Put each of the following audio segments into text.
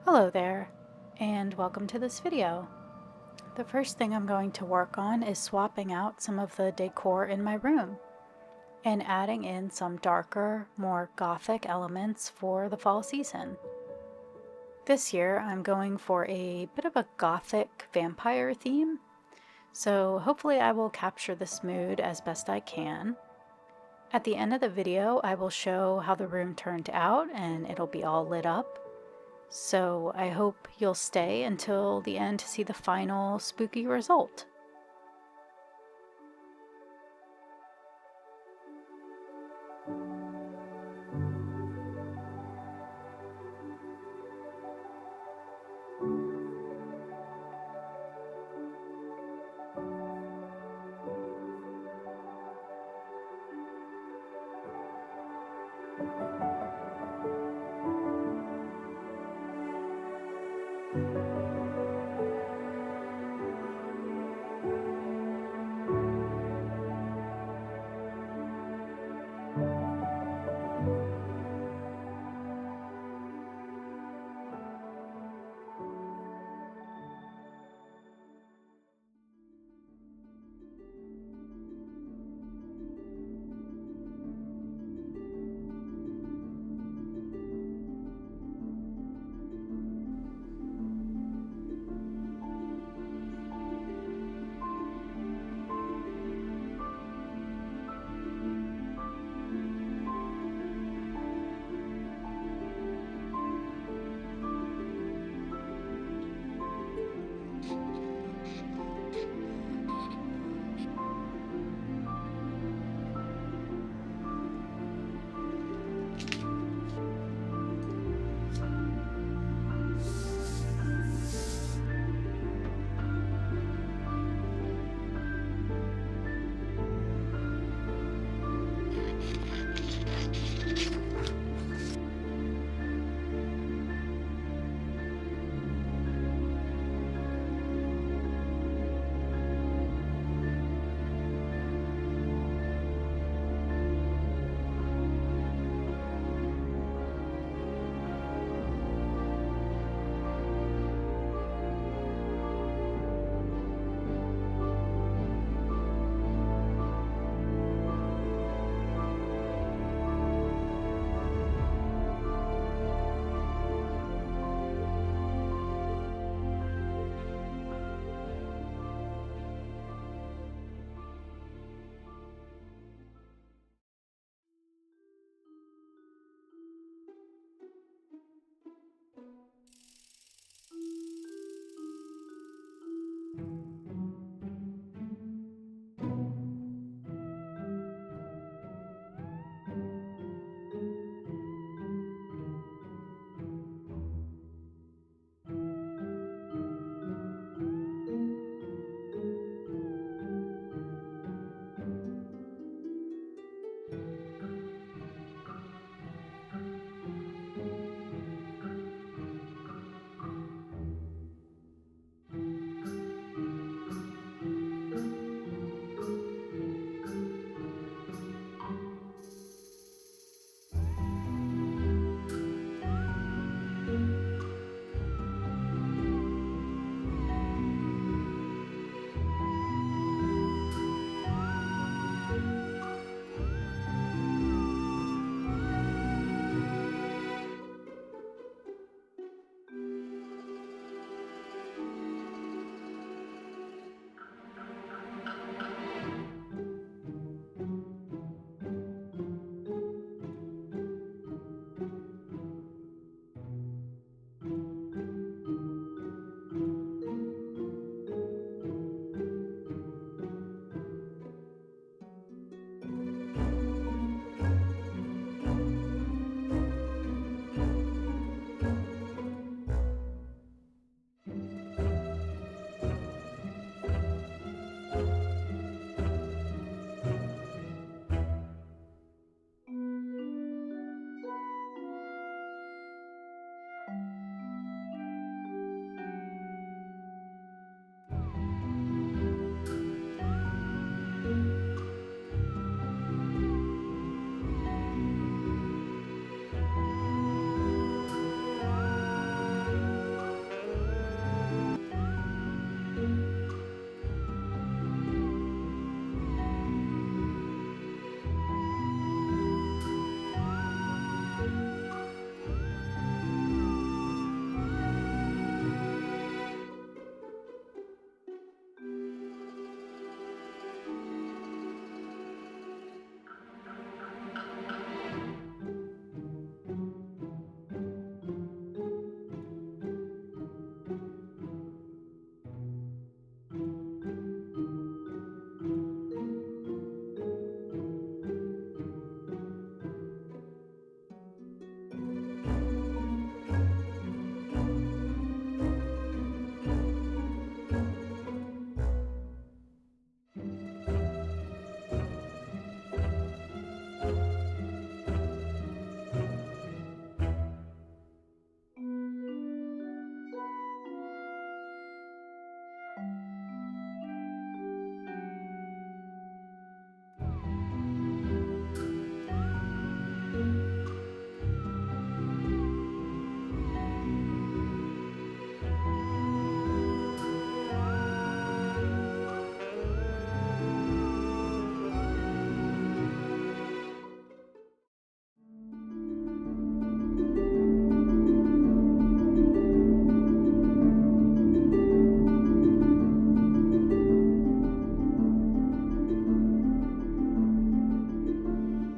Hello there, and welcome to this video. The first thing I'm going to work on is swapping out some of the decor in my room and adding in some darker, more gothic elements for the fall season. This year I'm going for a bit of a gothic vampire theme, so hopefully I will capture this mood as best I can. At the end of the video I will show how the room turned out and it'll be all lit up. So I hope you'll stay until the end to see the final spooky result.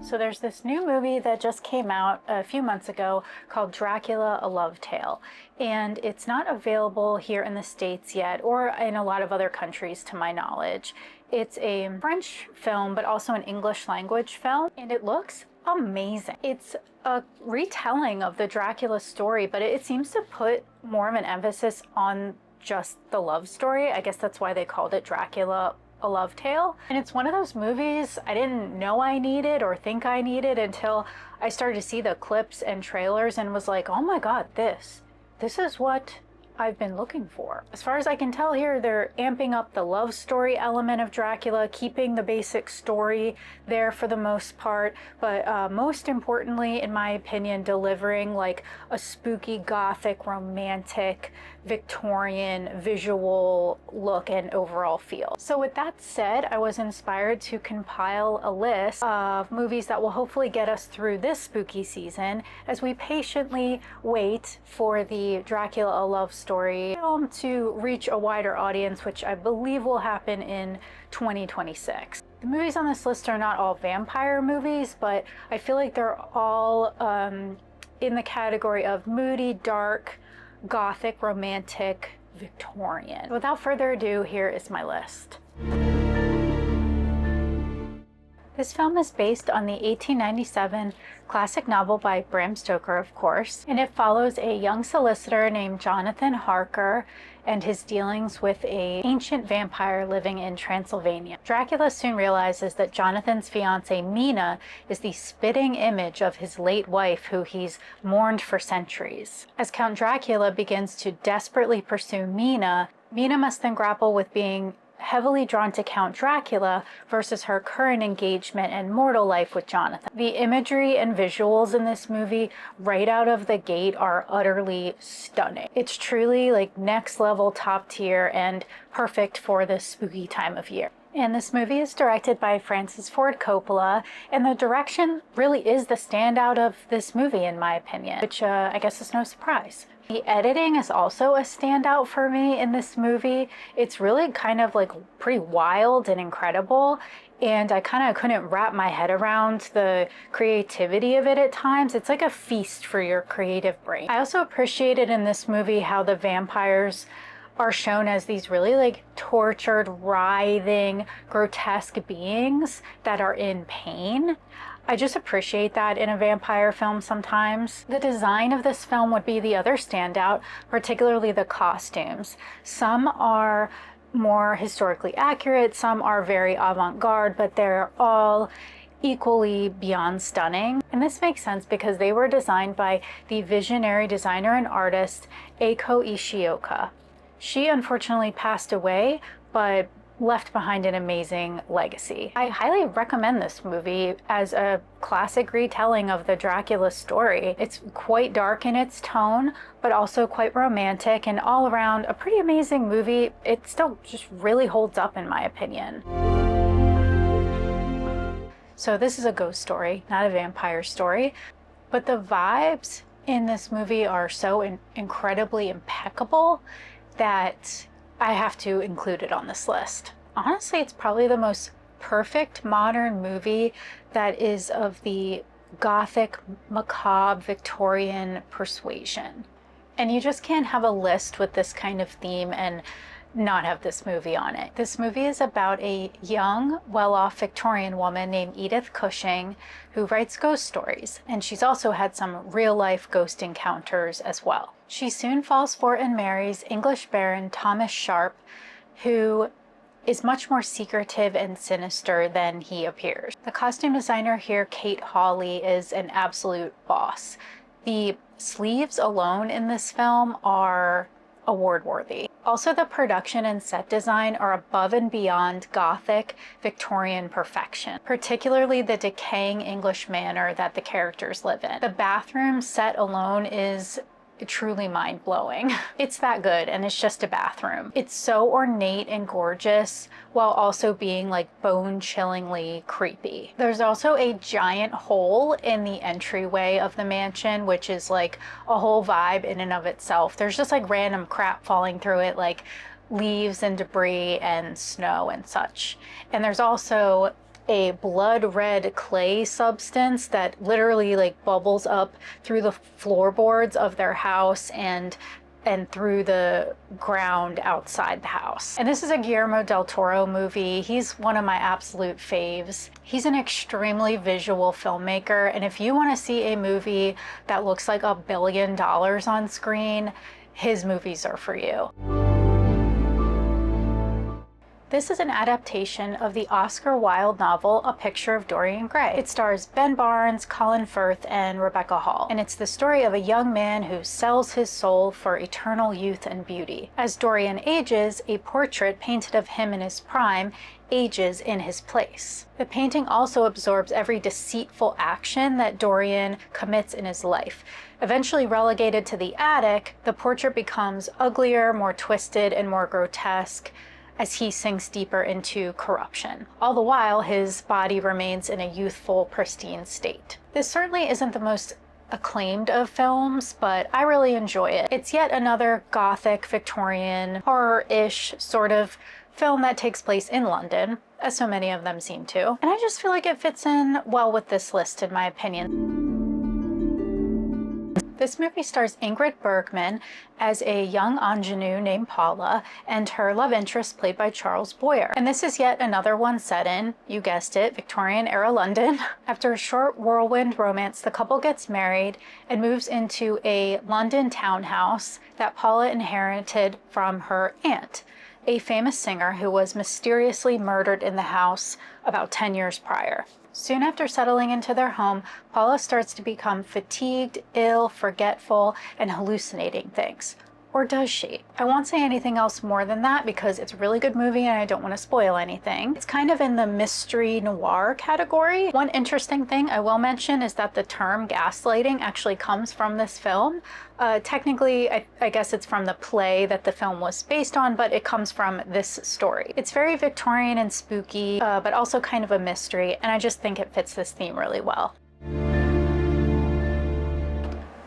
So there's this new movie that just came out a few months ago called Dracula, A Love Tale. And it's not available here in the States yet, or in a lot of other countries to my knowledge. It's a French film, but also an English language film, and it looks amazing. It's a retelling of the Dracula story, but it seems to put more of an emphasis on just the love story. I guess that's why they called it Dracula, A Love Tale. And it's one of those movies I didn't know I needed or think I needed until I started to see the clips and trailers and was like, oh my god, this is what I've been looking for. As far as I can tell here, they're amping up the love story element of Dracula, keeping the basic story there for the most part, but most importantly, in my opinion, delivering like a spooky, gothic, romantic, Victorian visual look and overall feel. So with that said, I was inspired to compile a list of movies that will hopefully get us through this spooky season as we patiently wait for the Dracula, A Love Story film to reach a wider audience, which I believe will happen in 2026. The movies on this list are not all vampire movies, but I feel like they're all in the category of moody, dark, Gothic, romantic, Victorian. Without further ado, here is my list. This film is based on the 1897 classic novel by Bram Stoker, of course, and it follows a young solicitor named Jonathan Harker and his dealings with an ancient vampire living in Transylvania. Dracula soon realizes that Jonathan's fiancée Mina is the spitting image of his late wife, who he's mourned for centuries. As Count Dracula begins to desperately pursue Mina, Mina must then grapple with being heavily drawn to Count Dracula versus her current engagement and mortal life with Jonathan. The imagery and visuals in this movie right out of the gate are utterly stunning. It's truly like next level, top tier, and perfect for this spooky time of year. And this movie is directed by Francis Ford Coppola, and the direction really is the standout of this movie in my opinion, which I guess is no surprise. The editing is also a standout for me in this movie. It's really kind of like pretty wild and incredible, and I kind of couldn't wrap my head around the creativity of it at times. It's like a feast for your creative brain. I also appreciated in this movie how the vampires are shown as these really like tortured, writhing, grotesque beings that are in pain. I just appreciate that in a vampire film sometimes. The design of this film would be the other standout, particularly the costumes. Some are more historically accurate, some are very avant-garde, but they're all equally beyond stunning. And this makes sense because they were designed by the visionary designer and artist Eiko Ishioka. She unfortunately passed away, but left behind an amazing legacy. I highly recommend this movie as a classic retelling of the Dracula story. It's quite dark in its tone, but also quite romantic, and all around a pretty amazing movie. It still just really holds up in my opinion. So this is a ghost story, not a vampire story, but the vibes in this movie are so incredibly impeccable that I have to include it on this list. Honestly, it's probably the most perfect modern movie that is of the Gothic, macabre, Victorian persuasion. And you just can't have a list with this kind of theme and not have this movie on it. This movie is about a young, well-off Victorian woman named Edith Cushing who writes ghost stories, and she's also had some real-life ghost encounters as well. She soon falls for and marries English Baron Thomas Sharp, who is much more secretive and sinister than he appears. The costume designer here, Kate Hawley, is an absolute boss. The sleeves alone in this film are award-worthy. Also, the production and set design are above and beyond Gothic Victorian perfection, particularly the decaying English manor that the characters live in. The bathroom set alone is truly mind-blowing. It's that good, and it's just a bathroom. It's so ornate and gorgeous while also being like bone-chillingly creepy. There's also a giant hole in the entryway of the mansion, which is like a whole vibe in and of itself. There's just like random crap falling through it, like leaves and debris and snow and such. And there's also a blood red clay substance that literally like bubbles up through the floorboards of their house and through the ground outside the house. And this is a Guillermo del Toro movie. He's one of my absolute faves. He's an extremely visual filmmaker, and if you want to see a movie that looks like $1 billion on screen, his movies are for you. This is an adaptation of the Oscar Wilde novel, A Picture of Dorian Gray. It stars Ben Barnes, Colin Firth, and Rebecca Hall. And it's the story of a young man who sells his soul for eternal youth and beauty. As Dorian ages, a portrait painted of him in his prime ages in his place. The painting also absorbs every deceitful action that Dorian commits in his life. Eventually relegated to the attic, the portrait becomes uglier, more twisted, and more grotesque as he sinks deeper into corruption. All the while, his body remains in a youthful, pristine state. This certainly isn't the most acclaimed of films, but I really enjoy it. It's yet another Gothic, Victorian, horror-ish sort of film that takes place in London, as so many of them seem to. And I just feel like it fits in well with this list, in my opinion. This movie stars Ingrid Bergman as a young ingenue named Paula and her love interest played by Charles Boyer. And this is yet another one set in, you guessed it, Victorian era London. After a short whirlwind romance, the couple gets married and moves into a London townhouse that Paula inherited from her aunt, a famous singer who was mysteriously murdered in the house about 10 years prior. Soon after settling into their home, Paula starts to become fatigued, ill, forgetful, and hallucinating things. Or does she? I won't say anything else more than that because it's a really good movie and I don't want to spoil anything. It's kind of in the mystery noir category. One interesting thing I will mention is that the term gaslighting actually comes from this film. Technically, I guess it's from the play that the film was based on, but it comes from this story. It's very Victorian and spooky, but also kind of a mystery, and I just think it fits this theme really well.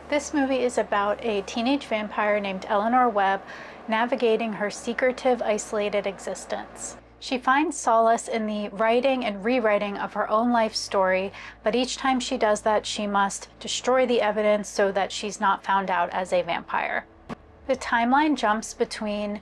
This movie is about a teenage vampire named Eleanor Webb navigating her secretive, isolated existence. She finds solace in the writing and rewriting of her own life story, but each time she does that, she must destroy the evidence so that she's not found out as a vampire. The timeline jumps between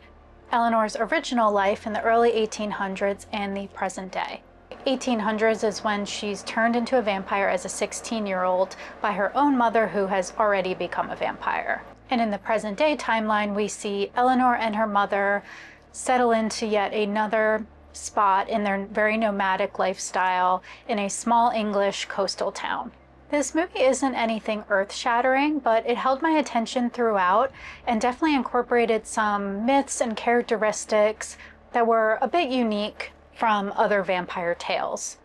Eleanor's original life in the early 1800s and the present day. 1800s is when she's turned into a vampire as a 16-year-old by her own mother who has already become a vampire. And in the present day timeline, we see Eleanor and her mother settle into yet another spot in their very nomadic lifestyle in a small English coastal town. This movie isn't anything earth-shattering, but it held my attention throughout and definitely incorporated some myths and characteristics that were a bit unique from other vampire tales.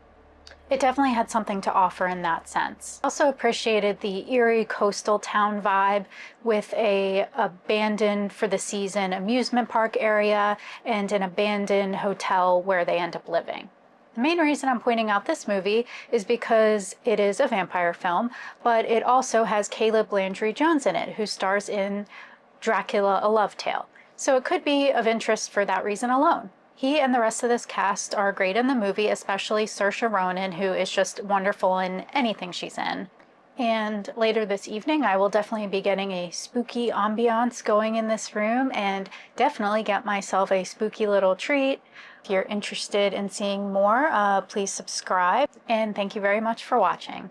It definitely had something to offer in that sense. Also appreciated the eerie coastal town vibe with a abandoned for the season amusement park area and an abandoned hotel where they end up living. The main reason I'm pointing out this movie is because it is a vampire film, but it also has Caleb Landry Jones in it, who stars in Dracula, A Love Tale. So it could be of interest for that reason alone. He and the rest of this cast are great in the movie, especially Saoirse Ronan, who is just wonderful in anything she's in. And later this evening, I will definitely be getting a spooky ambiance going in this room and definitely get myself a spooky little treat. If you're interested in seeing more, please subscribe, and thank you very much for watching.